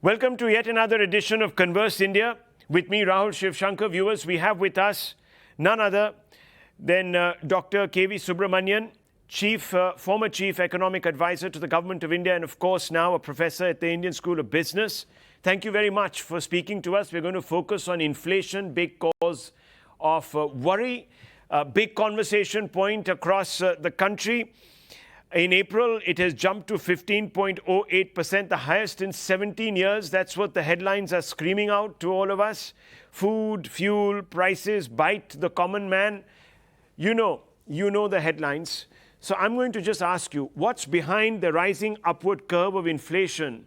Welcome to yet another edition of Converse India. With me, Rahul, Shivshankar. Viewers, we have with us none other than Dr. K V Subramanian, former Chief Economic Advisor to the Government of India, and of course now a professor at the Indian School of Business. Thank you very much for speaking to us. We're going to focus on inflation, big cause of worry, big conversation point across the country. In April, it has jumped to 15.08%, the highest in 17 years. That's what the headlines are screaming out to all of us. Food, fuel, prices bite the common man. You know the headlines. So I'm going to just ask you, what's behind the rising upward curve of inflation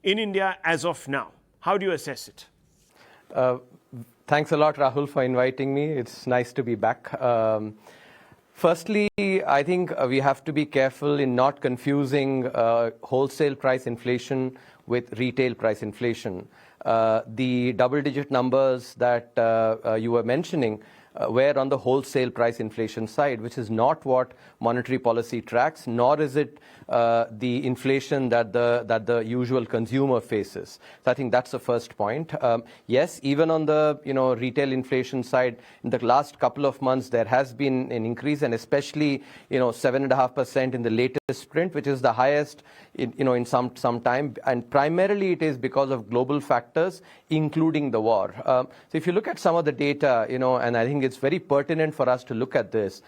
in India as of now? How do you assess it? Thanks a lot, Rahul, for inviting me. It's nice to be back. Firstly, I think we have to be careful in not confusing wholesale price inflation with retail price inflation. The double-digit numbers that you were mentioning were on the wholesale price inflation side, which is not what monetary policy tracks, nor is it the inflation that the usual consumer faces. So I think that's the first point. Yes, even on the retail inflation side, in the last couple of months there has been an increase, and especially 7.5% in the latest print, which is the highest in some time, and primarily it is because of global factors, including the war. So if you look at some of the data, and I think it's very pertinent for us to look at this.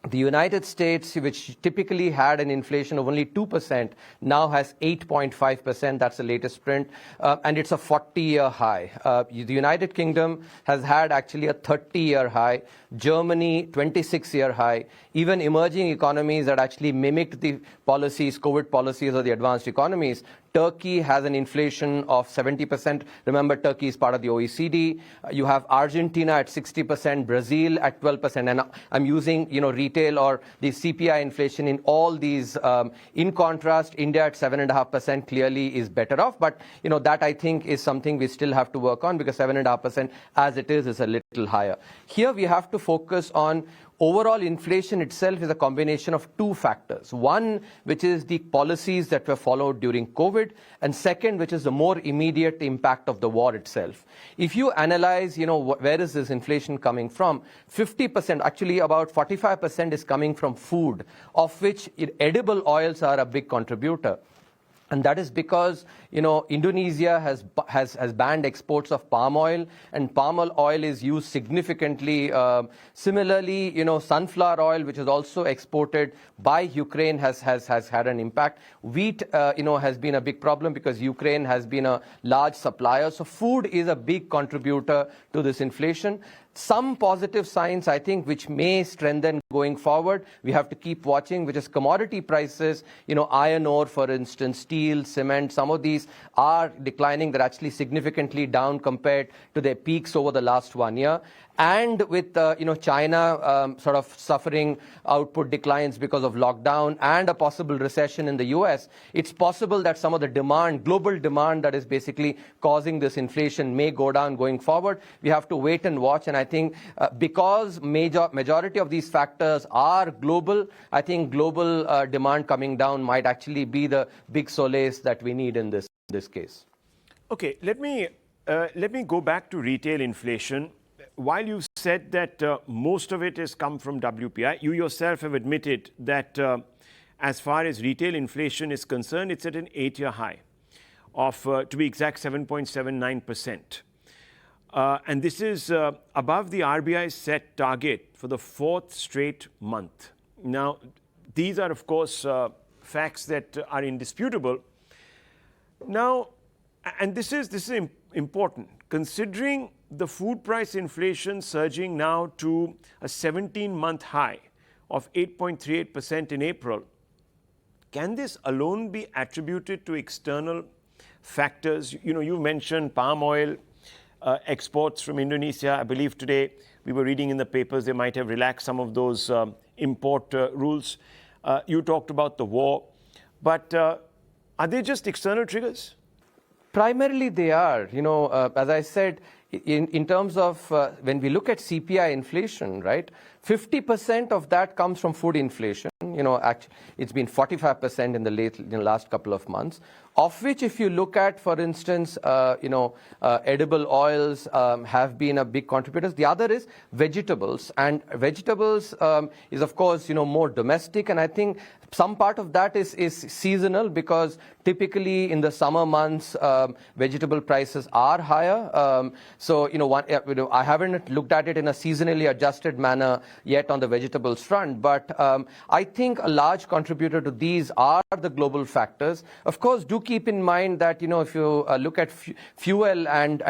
The United States, which typically had an inflation of only 2%, now has 8.5%. That's the latest print, and it's a 40-year high. The United Kingdom has had actually a 30-year high. Germany, 26-year high. Even emerging economies that actually mimicked the policies, COVID policies of the advanced economies. Turkey has an inflation of 70%. Remember, Turkey is part of the OECD. You have Argentina at 60%, Brazil at 12%. And I'm using, retail or the CPI inflation in all these. In contrast, India at 7.5% clearly is better off. But, that I think is something we still have to work on, because 7.5% as it is a little higher. Here we have to focus on overall inflation itself is a combination of two factors. One, which is the policies that were followed during COVID, and second, which is the more immediate impact of the war itself. If you analyze, where is this inflation coming from, 50%, actually about 45% is coming from food, of which edible oils are a big contributor. And that is because, Indonesia has banned exports of palm oil, and palm oil is used significantly. Similarly, sunflower oil, which is also exported by Ukraine, has had an impact. Wheat, has been a big problem because Ukraine has been a large supplier. So food is a big contributor to this inflation. Some positive signs, I think, which may strengthen going forward, we have to keep watching, which is commodity prices. Iron ore, for instance, steel, cement, some of these are declining. They're actually significantly down compared to their peaks over the last 1 year. And with China sort of suffering output declines because of lockdown and a possible recession in the US, it's possible that some of the demand, global demand that is basically causing this inflation may go down going forward. We have to wait and watch. And I think because majority of these factors are global, I think global demand coming down might actually be the big solace that we need in this case. Okay, let me go back to retail inflation. While you said that most of it has come from WPI, you yourself have admitted that as far as retail inflation is concerned, it's at an 8-year high of, to be exact, 7.79%. And this is above the RBI's set target for the 4th straight month. Now, these are, of course, facts that are indisputable. Now, and this is important, considering the food price inflation surging now to a 17-month high of 8.38% in April. Can this alone be attributed to external factors? You mentioned palm oil exports from Indonesia. I believe today we were reading in the papers they might have relaxed some of those import rules. You talked about the war. But are they just external triggers? Primarily they are. As I said, in terms of when we look at CPI inflation, right, 50% of that comes from food inflation. it's been 45% in the last couple of months. Of which, if you look at, for instance, edible oils have been a big contributor. The other is vegetables, and vegetables is, of course, more domestic, and I think some part of that is seasonal, because typically in the summer months vegetable prices are higher. I haven't looked at it in a seasonally adjusted manner yet on the vegetables front, but I think a large contributor to these are the global factors. Of course, do keep in mind that if you look at fuel and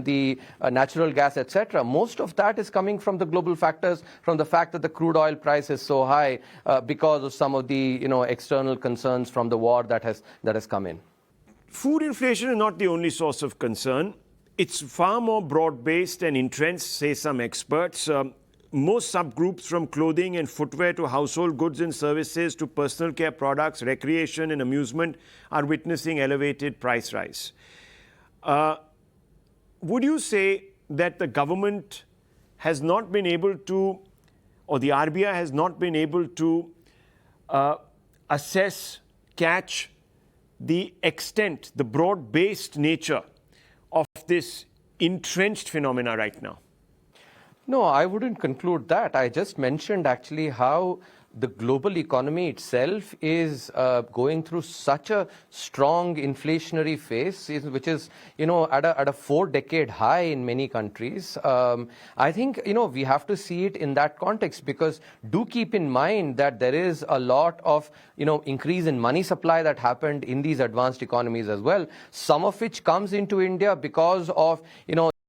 the natural gas, etc., most of that is coming from the global factors, from the fact that the crude oil price is so high because of some of the external concerns from the war that has come in. Food inflation is not the only source of concern. It's far more broad-based and entrenched, say some experts. Most subgroups, from clothing and footwear to household goods and services to personal care products, recreation and amusement, are witnessing elevated price rise. Would you say that the government has not been able to, or the RBI has not been able to assess, catch the extent, the broad-based nature of this entrenched phenomena right now? No, I wouldn't conclude that. I just mentioned actually how the global economy itself is going through such a strong inflationary phase, which is, at a 4-decade high in many countries. I think, we have to see it in that context, because do keep in mind that there is a lot of, increase in money supply that happened in these advanced economies as well, some of which comes into India because of,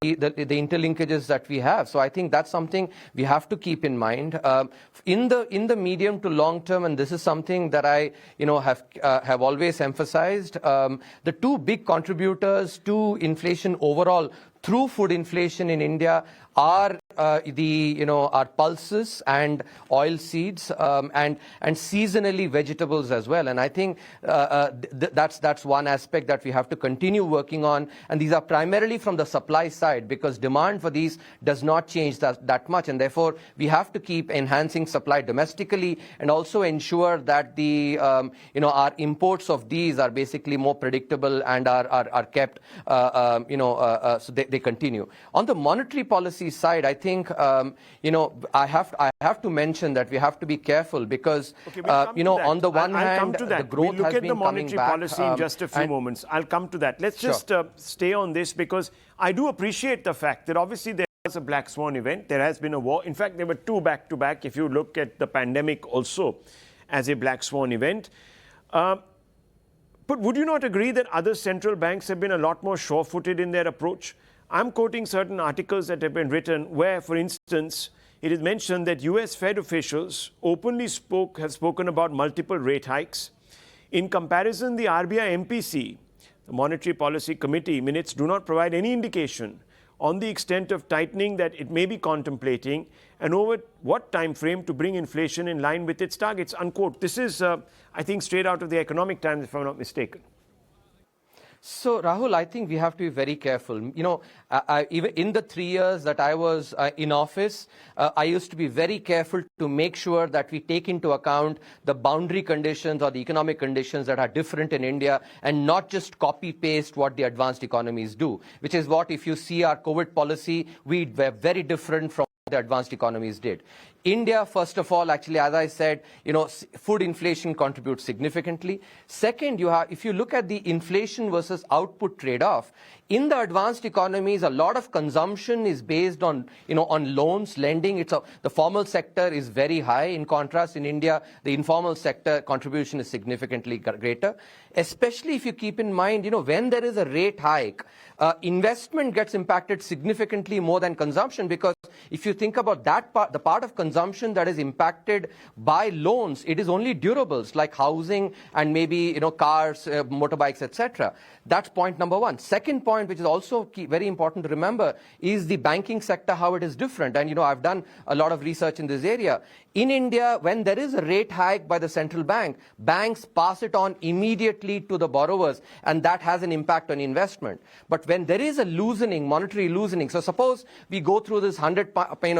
the interlinkages that we have. So I think that's something we have to keep in mind. In the medium to long term, and this is something that I have always emphasized, the two big contributors to inflation overall through food inflation in India are our pulses and oil seeds, and seasonally vegetables as well. And I think that's one aspect that we have to continue working on. And these are primarily from the supply side, because demand for these does not change that much. And therefore, we have to keep enhancing supply domestically and also ensure that the our imports of these are basically more predictable and are kept so they continue. On the monetary policy side, I think I have to mention that we have to be careful, because on the one hand, the growth has been coming back. We'll look at the monetary policy in just a few moments. I'll come to that. Let's just stay on this, because I do appreciate the fact that obviously there was a black swan event. There has been a war. In fact, there were two back-to-back, if you look at the pandemic also as a black swan event. But would you not agree that other central banks have been a lot more sure-footed in their approach? I'm quoting certain articles that have been written where, for instance, it is mentioned that US Fed officials openly have spoken about multiple rate hikes. In comparison, the RBI MPC, the Monetary Policy Committee, minutes do not provide any indication on the extent of tightening that it may be contemplating and over what time frame to bring inflation in line with its targets, unquote. This is, I think, straight out of the Economic Times, if I'm not mistaken. So, Rahul, I think we have to be very careful. Even in the 3 years that I was in office, I used to be very careful to make sure that we take into account the boundary conditions or the economic conditions that are different in India, and not just copy-paste what the advanced economies do, which is what, if you see our COVID policy, we were very different from the advanced economies did. India, first of all, actually, as I said, food inflation contributes significantly. Second, if you look at the inflation versus output trade-off, in the advanced economies, a lot of consumption is based on, on loans, lending. The formal sector is very high. In contrast, in India, the informal sector contribution is significantly greater. Especially if you keep in mind, when there is a rate hike, investment gets impacted significantly more than consumption, because if you think about that part, the part of consumption that is impacted by loans, it is only durables like housing and maybe cars, motorbikes, etc. That's point number one. Second point, which is also very important to remember, is the banking sector, how it is different. And I've done a lot of research in this area. In India, when there is a rate hike by the central bank, banks pass it on immediately to the borrowers, and that has an impact on investment. But when there is a loosening, monetary loosening, so suppose we go through this 100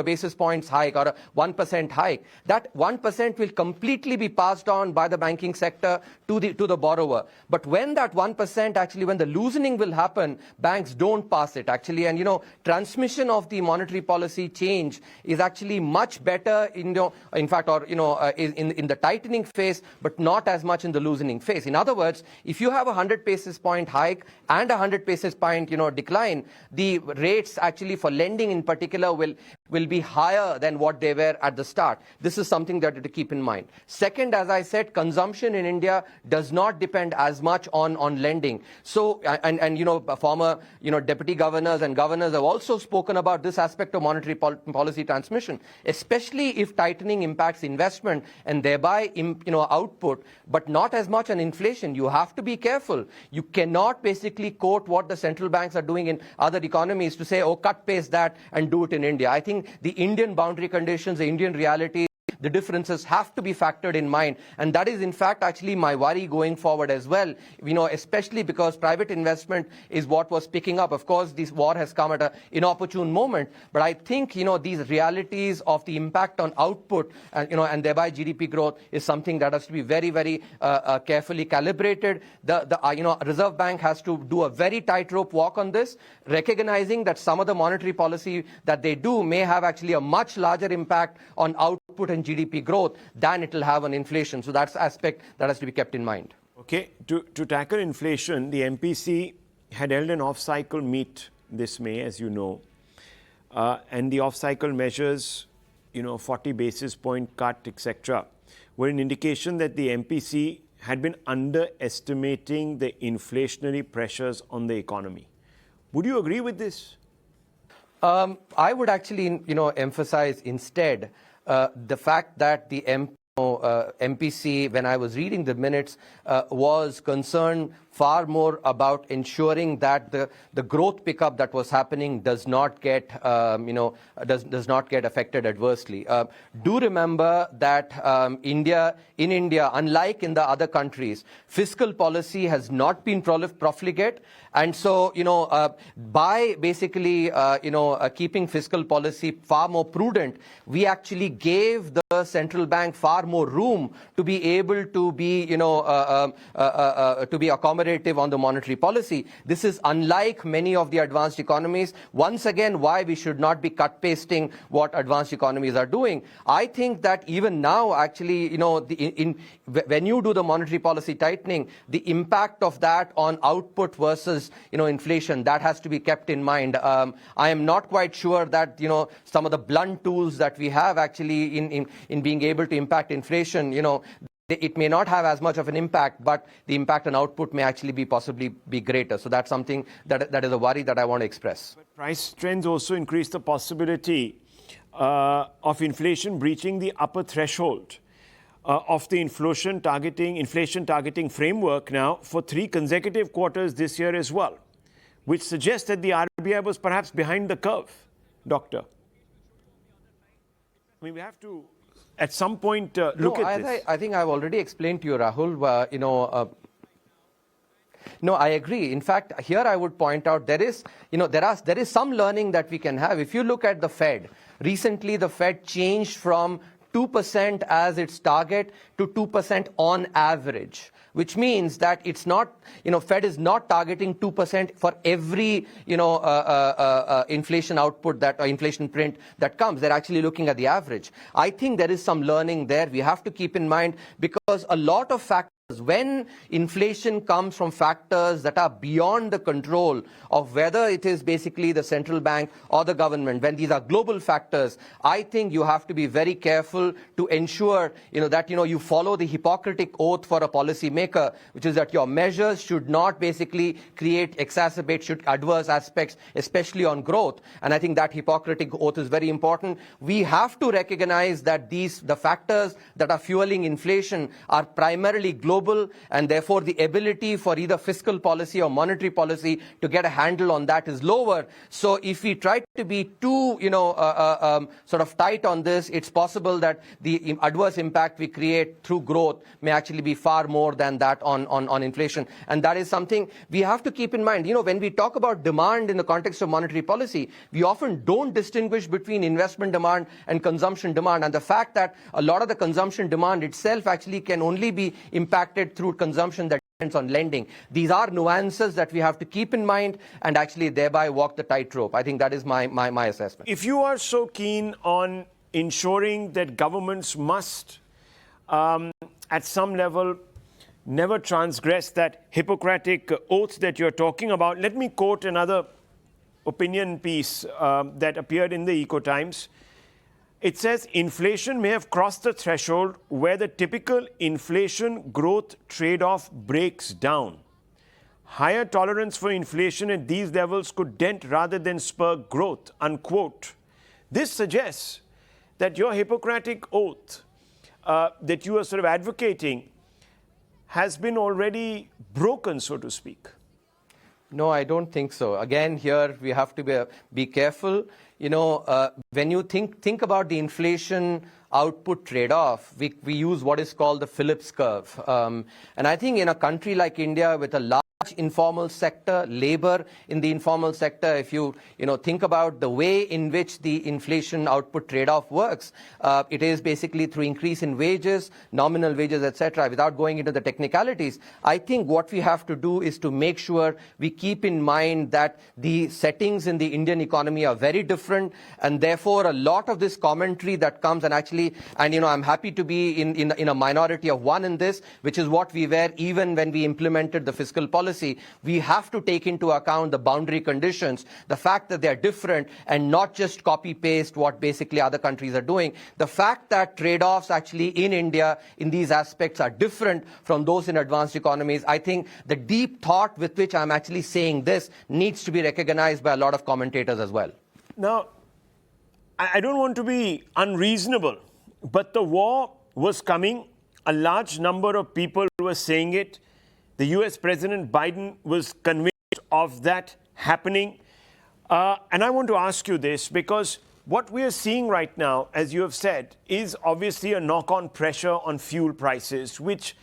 basis points hike or a 1% hike, that 1% will completely be passed on by the banking sector to the borrower. But when that 1%, actually when the loosening will happen, banks don't pass it actually. And transmission of the monetary policy change is actually much better in fact, or in the tightening phase, but not as much in the loosening phase. In other words, if you have a 100 basis point hike and a 100 basis point decline, the rates actually for lending in particular will be higher than what they were at the start. This is something that to keep in mind. Second, as I said, consumption in India does not depend as much on lending. So, former deputy governors and governors have also spoken about this aspect of monetary policy transmission, especially if tightening impacts investment and thereby output, but not as much on inflation. You have to be careful. You cannot basically quote what the central banks are doing in other economies to say, oh, cut paste that and do it in India. I think the Indian boundary conditions, the Indian reality, the differences have to be factored in mind. And that is, in fact, actually my worry going forward as well, especially because private investment is what was picking up. Of course, this war has come at an inopportune moment. But I think, these realities of the impact on output, and thereby GDP growth is something that has to be very, very carefully calibrated. The Reserve Bank has to do a very tightrope walk on this, recognizing that some of the monetary policy that they do may have actually a much larger impact on output and GDP growth than it will have on inflation. So that's an aspect that has to be kept in mind. Okay, to tackle inflation, the MPC had held an off-cycle meet this May, as you know, and the off-cycle measures, 40 basis point cut, etc., were an indication that the MPC had been underestimating the inflationary pressures on the economy. Would you agree with this? I would actually, emphasize instead the fact that the MPC, when I was reading the minutes, was concerned far more about ensuring that the growth pickup that was happening does not get does not get affected adversely. Do remember that in India, unlike in the other countries, fiscal policy has not been profligate, and so by basically keeping fiscal policy far more prudent, we actually gave the central bank far more room to be able to be accommodative on the monetary policy. This is unlike many of the advanced economies. Once again, why we should not be cut pasting what advanced economies are doing. I think that even now, actually, when you do the monetary policy tightening, the impact of that on output versus inflation, that has to be kept in mind. I am not quite sure that some of the blunt tools that we have actually in being able to impact inflation, it may not have as much of an impact, but the impact on output may actually possibly be greater. So that's something that is a worry that I want to express. But price trends also increase the possibility of inflation breaching the upper threshold of the inflation targeting framework now for 3 consecutive quarters this year as well, which suggests that the RBI was perhaps behind the curve, Doctor. I mean, we have to, at some point, look at this. I think I've already explained to you, Rahul. No, I agree. In fact, here I would point out there is some learning that we can have. If you look at the Fed, recently the Fed changed from 2% as its target to 2% on average, which means that it's not, Fed is not targeting 2% for every, inflation output or inflation print that comes. They're actually looking at the average. I think there is some learning there. We have to keep in mind, because a lot of factors, when inflation comes from factors that are beyond the control of whether it is basically the central bank or the government, when these are global factors, I think you have to be very careful to ensure that you follow the Hippocratic oath for a policymaker, which is that your measures should not basically exacerbate adverse aspects, especially on growth. And I think that Hippocratic oath is very important. We have to recognize that the factors that are fueling inflation are primarily global global, and therefore the ability for either fiscal policy or monetary policy to get a handle on that is lower. So if we try to be too, sort of tight on this, it's possible that the adverse impact we create through growth may actually be far more than that on inflation. And that is something we have to keep in mind. When we talk about demand in the context of monetary policy, we often don't distinguish between investment demand and consumption demand. And the fact that a lot of the consumption demand itself actually can only be impacted through consumption that depends on lending. These are nuances that we have to keep in mind and actually thereby walk the tightrope. I think that is my assessment. If you are so keen on ensuring that governments must, at some level, never transgress that Hippocratic oath that you're talking about, let me quote another opinion piece that appeared in the Eco Times. It says, inflation may have crossed the threshold where the typical inflation growth trade-off breaks down. Higher tolerance for inflation at these levels could dent rather than spur growth, unquote. This suggests that your Hippocratic oath that you are sort of advocating has been already broken, so to speak. No, I don't think so. Again, here we have to be careful. When you think about the inflation output trade-off, we use what is called the Phillips curve. And I think in a country like India with a large informal sector, labor in the informal sector, if you think about the way in which the inflation output trade-off works, it is basically through increase in wages, nominal wages, etc. Without going into the technicalities, I think what we have to do is to make sure we keep in mind that the settings in the Indian economy are very different, and therefore a lot of this commentary that comes and I'm happy to be in a minority of one in this, which is what we were even when we implemented the fiscal policy. We have to take into account the boundary conditions, the fact that they are different, and not just copy-paste what basically other countries are doing. The fact that trade-offs actually in India in these aspects are different from those in advanced economies, I think the deep thought with which I'm actually saying this needs to be recognized by a lot of commentators as well. Now, I don't want to be unreasonable, but the war was coming. A large number of people were saying it. The US President Biden was convinced of that happening. And I want to ask you this, because what we are seeing right now, as you have said, is obviously a knock-on pressure on fuel prices, which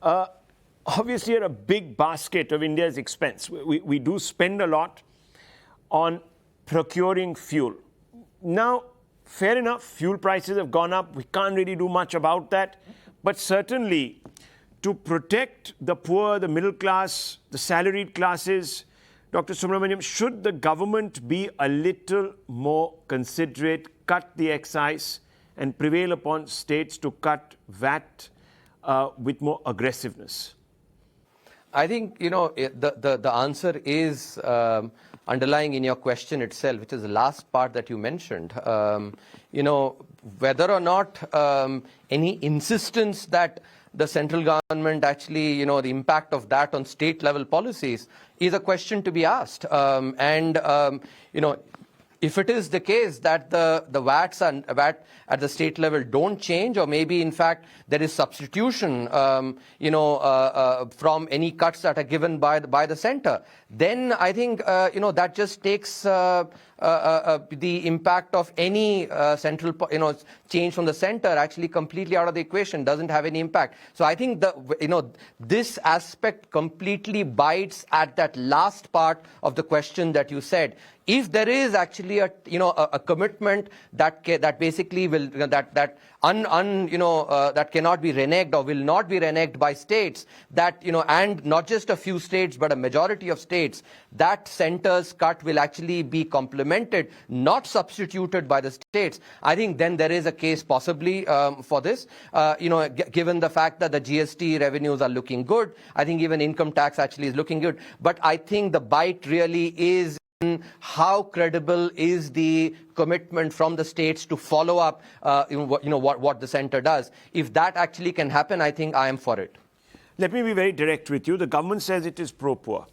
obviously are a big basket of India's expense. We do spend a lot on procuring fuel. Now, fair enough, fuel prices have gone up. We can't really do much about that. But certainly, to protect the poor, the middle class, the salaried classes, Dr. Subramanian, should the government be a little more considerate, cut the excise, and prevail upon states to cut VAT with more aggressiveness? I think, the answer is underlying in your question itself, which is the last part that you mentioned. Whether or not any insistence that the central government actually, the impact of that on state level policies is a question to be asked. If it is the case that the VAT at the state level don't change, or maybe in fact there is substitution, from any cuts that are given by the center, then I think that just takes the impact of any central change from the center actually completely out of the equation, doesn't have any impact. So I think this aspect completely bites at that last part of the question that you said. If there is actually a commitment that basically will that cannot be reneged or will not be reneged by states, and not just a few states but a majority of states, that center's cut will actually be complemented, not substituted by the states. I think then there is a case possibly for this, given the fact that the GST revenues are looking good. I think even income tax actually is looking good. But I think the bite really is how credible is the commitment from the states to follow up what the center does. If that actually can happen, I think I am for it. Let me be very direct with you. The government says it is pro-poor.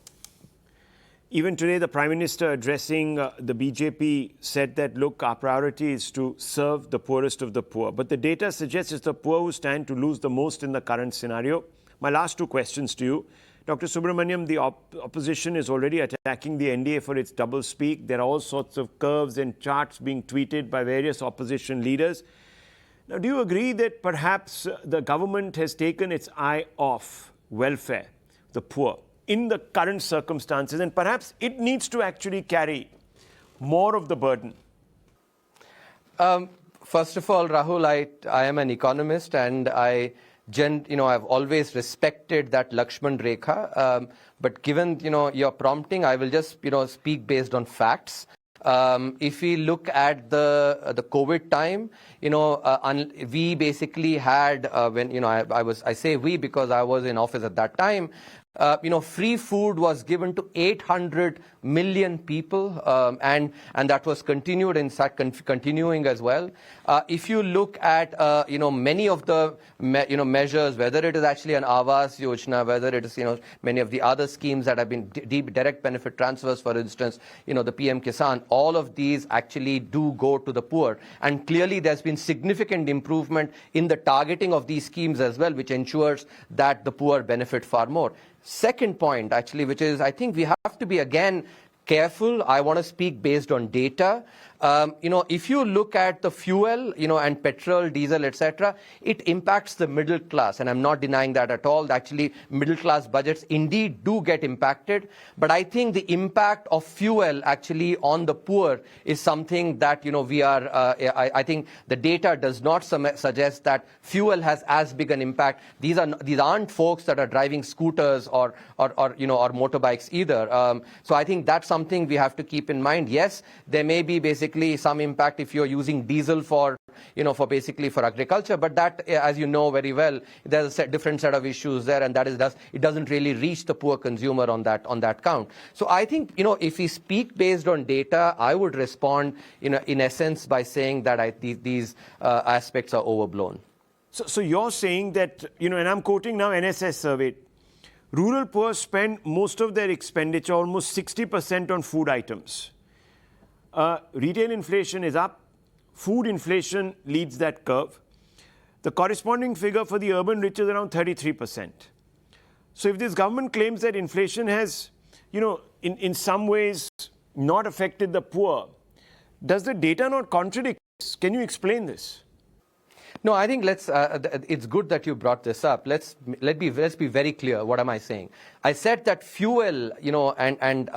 Even today, the Prime Minister addressing the BJP said that, look, our priority is to serve the poorest of the poor. But the data suggests it's the poor who stand to lose the most in the current scenario. My last two questions to you. Dr. Subramanian, the opposition is already attacking the NDA for its doublespeak. There are all sorts of curves and charts being tweeted by various opposition leaders. Now, do you agree that perhaps the government has taken its eye off welfare, the poor, in the current circumstances, and perhaps it needs to actually carry more of the burden? First of all, Rahul, I am an economist, and I've always respected that Lakshman Rekha. But given your prompting, I will just speak based on facts. If we look at the COVID time, we basically had I say we because I was in office at that time. Free food was given to 800 million people, and that was continued, in fact, continuing as well. If you look at many of the measures, whether it is actually an Awas Yojana, whether it is many of the other schemes that have been deep direct benefit transfers, for instance, the PM Kisan, all of these actually do go to the poor, and clearly there's been significant improvement in the targeting of these schemes as well, which ensures that the poor benefit far more. Second point, actually, which is I think we have to be, again, careful. I want to speak based on data. If you look at the fuel, and petrol, diesel, etc., it impacts the middle class, and I'm not denying that at all. Actually, middle class budgets indeed do get impacted, but I think the impact of fuel actually on the poor is something that we are. I think the data does not suggest that fuel has as big an impact. These aren't folks that are driving scooters or motorbikes either. So I think that's something we have to keep in mind. Yes, there may be basically some impact if you're using diesel for agriculture, but that, as you know very well, there's a different set of issues there, and it doesn't really reach the poor consumer on that count. So I think if we speak based on data, I would respond in essence by saying that these aspects are overblown. So you're saying that and I'm quoting now NSS survey. Rural poor spend most of their expenditure, almost 60%, on food items. Retail inflation is up. Food inflation leads that curve. The corresponding figure for the urban rich is around 33%. So if this government claims that inflation has, in some ways not affected the poor, does the data not contradict this? Can you explain this? No, I think it's good that you brought this up. Let's be very clear. What am I saying? I said that fuel, and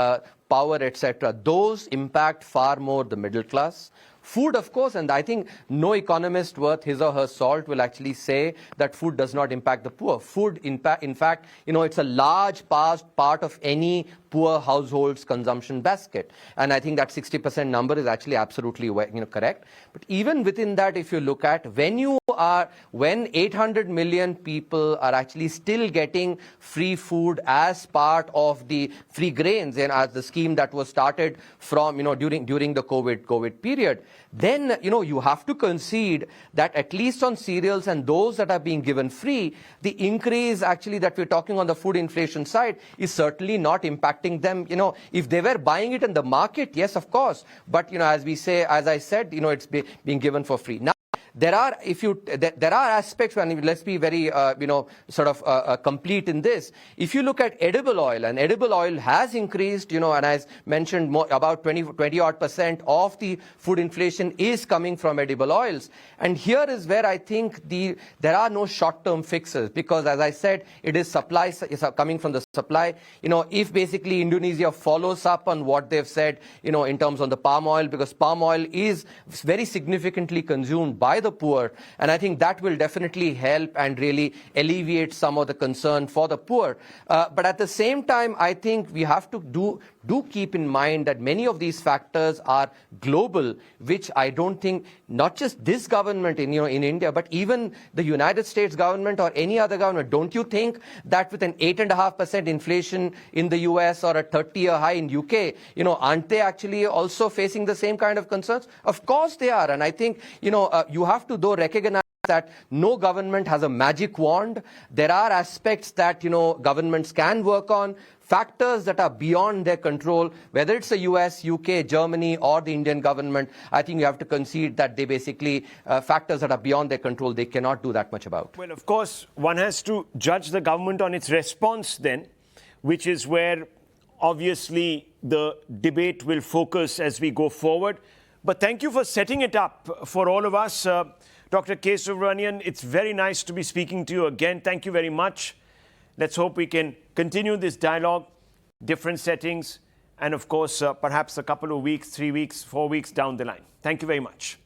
power, etc., those impact far more the middle class. Food, of course, and I think no economist worth his or her salt will actually say that food does not impact the poor. Food, in fact, it's a large part of any poor household's consumption basket. And I think that 60% number is actually absolutely correct. But even within that, if you look at when 800 million people are actually still getting free food as part of the free grains and as the scheme that was started from, during the COVID period, then, you have to concede that at least on cereals and those that are being given free, the increase actually that we're talking on the food inflation side is certainly not impacting them. If they were buying it in the market, yes, of course. But, as I said, it's being given for free. Now, there are aspects, and let's be very complete in this. If you look at edible oil, and edible oil has increased, and as mentioned, about 20% of the food inflation is coming from edible oils. And here is where I think there are no short-term fixes, because as I said, it is supply is coming from the supply. If basically Indonesia follows up on what they've said, in terms of the palm oil, because palm oil is very significantly consumed by the poor, and I think that will definitely help and really alleviate some of the concern for the poor. But at the same time, I think we have to do keep in mind that many of these factors are global, which I don't think not just this government in India, but even the United States government or any other government. Don't you think that with an 8.5% inflation in the US or a 30-year high in UK, aren't they actually also facing the same kind of concerns? Of course they are, and I think you have to though recognize that no government has a magic wand. There are aspects that, governments can work on, factors that are beyond their control, whether it's the US, UK, Germany, or the Indian government. I think you have to concede that they basically, factors that are beyond their control, they cannot do that much about. Well, of course, one has to judge the government on its response then, which is where obviously the debate will focus as we go forward. But thank you for setting it up for all of us. Dr. K. Subramanian, it's very nice to be speaking to you again. Thank you very much. Let's hope we can continue this dialogue, different settings, and of course, perhaps a couple of weeks, 3 weeks, 4 weeks down the line. Thank you very much.